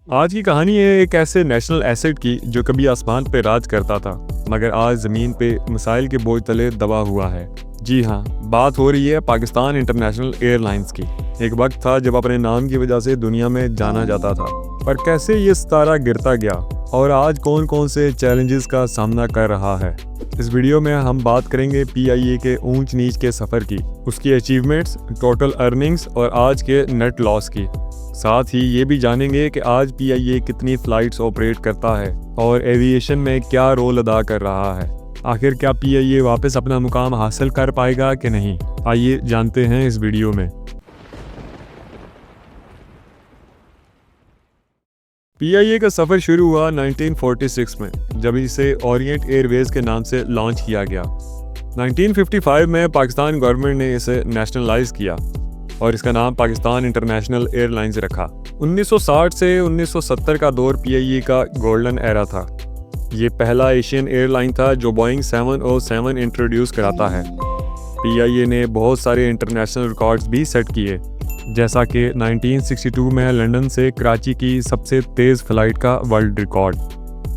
आज की कहानी है एक ऐसे नेशनल एसेट की जो कभी आसमान पे राज करता था मगर आज ज़मीन पे मिसाइल के बोझ तले दबा हुआ है। जी हाँ, बात हो रही है पाकिस्तान इंटरनेशनल एयरलाइंस की। एक वक्त था जब अपने नाम की वजह से दुनिया में जाना जाता था, पर कैसे ये सितारा गिरता गया और आज कौन कौन से चैलेंजेस का सामना कर रहा है। इस वीडियो में हम बात करेंगे PIA के ऊंच नीच के सफ़र की, उसकी अचीवमेंट्स, टोटल अर्निंग्स और आज के नेट लॉस की। साथ ही ये भी जानेंगे कि आज PIA कितनी फ़्लाइट्स ऑपरेट करता है और एविएशन में क्या रोल अदा कर रहा है। आखिर क्या PIA वापस अपना मुकाम हासिल कर पाएगा कि नहीं, आइए जानते हैं इस वीडियो में। PIA का सफ़र शुरू हुआ 1946 में, जब इसे ओरिएंट एयरवेज के नाम से लॉन्च किया गया। 1955 में पाकिस्तान गवर्नमेंट ने इसे नेशनलाइज किया और इसका नाम पाकिस्तान इंटरनेशनल एयरलाइंस रखा। 1960 से 1970 का दौर PIA का गोल्डन एरा था। ये पहला एशियन एयरलाइन था जो बोइंग 707 इंट्रोड्यूस कराता है। PIA ने बहुत सारे इंटरनेशनल रिकॉर्ड्स भी सेट किए, जैसा कि 1962 में लंदन से कराची की सबसे तेज़ फ्लाइट का वर्ल्ड रिकॉर्ड।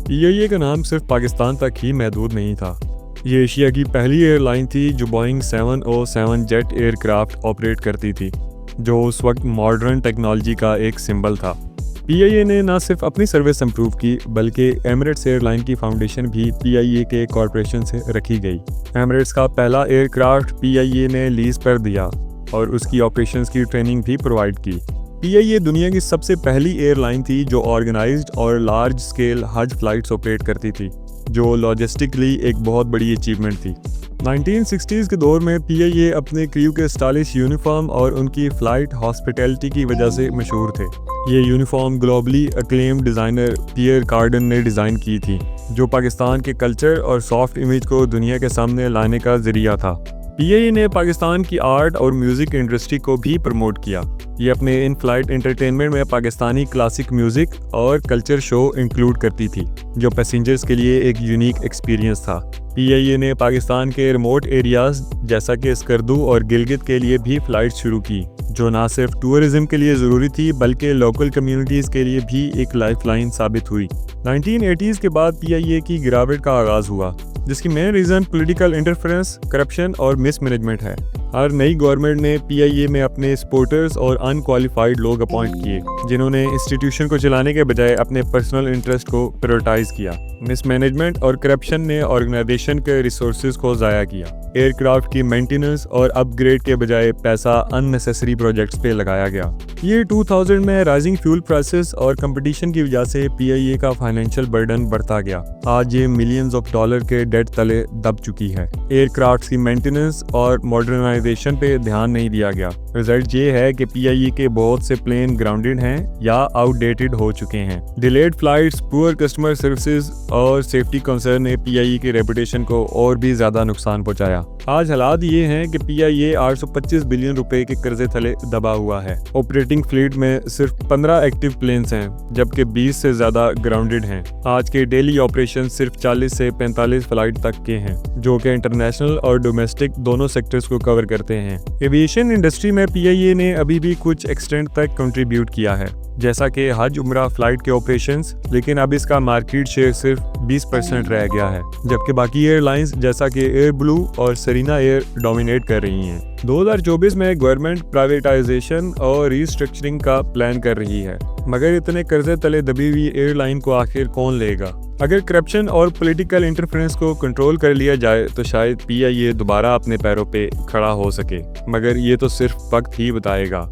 PIA का नाम सिर्फ पाकिस्तान तक ही महदूद नहीं था। ये एशिया की पहली एयरलाइन थी जो बोइंग 707 जेट एयरक्राफ्ट ऑपरेट करती थी, जो उस वक्त मॉडर्न टेक्नोलॉजी का एक सिंबल था। PIA ने न सिर्फ अपनी सर्विस इंप्रूव की, बल्कि एमिरेट्स एयरलाइन की फाउंडेशन भी PIA के कॉरपोरेशन से रखी गई। एमिरेट्स का पहला एयरक्राफ्ट PIA ने लीज पर दिया और उसकी ऑपरेशंस की ट्रेनिंग भी प्रोवाइड की। PIA दुनिया की सबसे पहली एयरलाइन थी जो ऑर्गेनाइज्ड और लार्ज स्केल हज फ्लाइट्स ऑपरेट करती थी, जो लॉजिस्टिकली एक बहुत बड़ी अचीवमेंट थी। 1960s के दौर में PIA अपने क्रू के स्टाइलिश यूनिफॉर्म और उनकी फ़्लाइट हॉस्पिटैलिटी की वजह से मशहूर थे। ये यूनिफॉर्म ग्लोबली अक्लेम्ड डिज़ाइनर पियर कार्डन ने डिज़ाइन की थी, जो पाकिस्तान के कल्चर और सॉफ्ट इमेज को दुनिया के सामने लाने का ज़रिया था। PIA ने पाकिस्तान की आर्ट और म्यूज़िक इंडस्ट्री को भी प्रमोट किया। ये अपने इन फ्लाइट एंटरटेनमेंट में पाकिस्तानी क्लासिक म्यूज़िक और कल्चर शो इंक्लूड करती थी, जो पैसेंजर्स के लिए एक यूनिक एक्सपीरियंस था। PIA ने पाकिस्तान के रिमोट एरियाज़ जैसा कि स्कर्दू और गिलगित के लिए भी फ़्लाइट शुरू की, जो ना सिर्फ टूरिज़्म के लिए ज़रूरी थी बल्कि लोकल कम्युनिटीज़ के लिए भी एक लाइफलाइन साबित हुई। 1980s के बाद PIA की गिरावट का आगाज़ हुआ, जिसकी main reason political interference, corruption और मिसमैनेजमेंट है। हर नई गवर्नमेंट ने PIA में अपने सपोर्टर्स और अनक्वालिफाइड लोग अपॉइंट किए, जिन्होंने इंस्टीट्यूशन को चलाने के बजाय अपने पर्सनल इंटरेस्ट को प्रायोरिटाइज किया। मिसमैनेजमेंट और करप्शन ने ऑर्गेनाइजेशन के रिसोर्सेज को ज़ाया किया। एयरक्राफ्ट की मेंटेनेंस और अपग्रेड के बजाय पैसा अननेसेसरी प्रोजेक्ट्स पे लगाया गया। ये 2000 में राइजिंग फ्यूल प्राइसेस और कंपटीशन की वजह से PIA का फाइनेंशियल बर्डन बढ़ता गया। आज ये मिलियंस ऑफ डॉलर के डेट तले दब चुकी है। एयरक्राफ्ट की मेंटेनेंस और मॉडर्नाइजेशन पे ध्यान नहीं दिया गया। रिजल्ट ये है कि PIA के बहुत से प्लेन ग्राउंडेड हैं या आउटडेटेड हो चुके हैं। Delayed flights, poor customer services और सेफ्टी कंसर्न ने PIA के रेपुटेशन को और भी ज्यादा नुकसान पहुंचाया। आज हालात ये हैं कि PIA 825 बिलियन रुपए के कर्जे तले दबा हुआ है। ऑपरेटिंग फ्लीट में सिर्फ 15 एक्टिव प्लेन्स हैं, जबकि 20 से ज्यादा ग्राउंडेड हैं। आज के डेली ऑपरेशन सिर्फ 40 से 45 फ्लाइट तक के हैं, जो कि इंटरनेशनल और डोमेस्टिक दोनों सेक्टर्स को कवर करते हैं। एविएशन इंडस्ट्री में PIA ने अभी भी कुछ एक्सटेंट तक कंट्रीब्यूट किया है, जैसा कि हज उम्रा फ्लाइट के ऑपरेशंस, लेकिन अब इसका मार्केट शेयर सिर्फ 20% रह गया है, जबकि बाकी एयरलाइंस जैसा कि एयर ब्लू और सरीना एयर डोमिनेट कर रही हैं। 2024 में गवर्नमेंट प्राइवेटाइजेशन और रीस्ट्रक्चरिंग का प्लान कर रही है, मगर इतने कर्जे तले दबी हुई एयरलाइन को आखिर कौन लेगा? अगर करप्शन और पॉलिटिकल इंटरफेरेंस को कंट्रोल कर लिया जाए तो शायद PIA दोबारा अपने पैरों पे खड़ा हो सके, मगर ये तो सिर्फ वक्त ही बताएगा।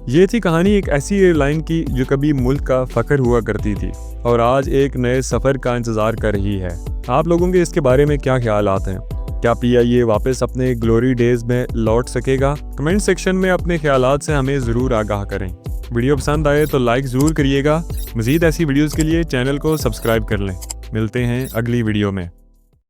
ये थी कहानी एक ऐसी एयरलाइन की जो कभी मुल्क का फ़ख्र हुआ करती थी और आज एक नए सफ़र का इंतज़ार कर रही है। आप लोगों के इसके बारे में क्या ख्यालात हैं? क्या PIA वापस अपने ग्लोरी डेज़ में लौट सकेगा? कमेंट सेक्शन में अपने ख्यालात से हमें ज़रूर आगाह करें। वीडियो पसंद आए तो लाइक ज़रूर करिएगा। मज़ीद ऐसी वीडियोज़ के लिए चैनल को सब्सक्राइब कर लें। मिलते हैं अगली वीडियो में।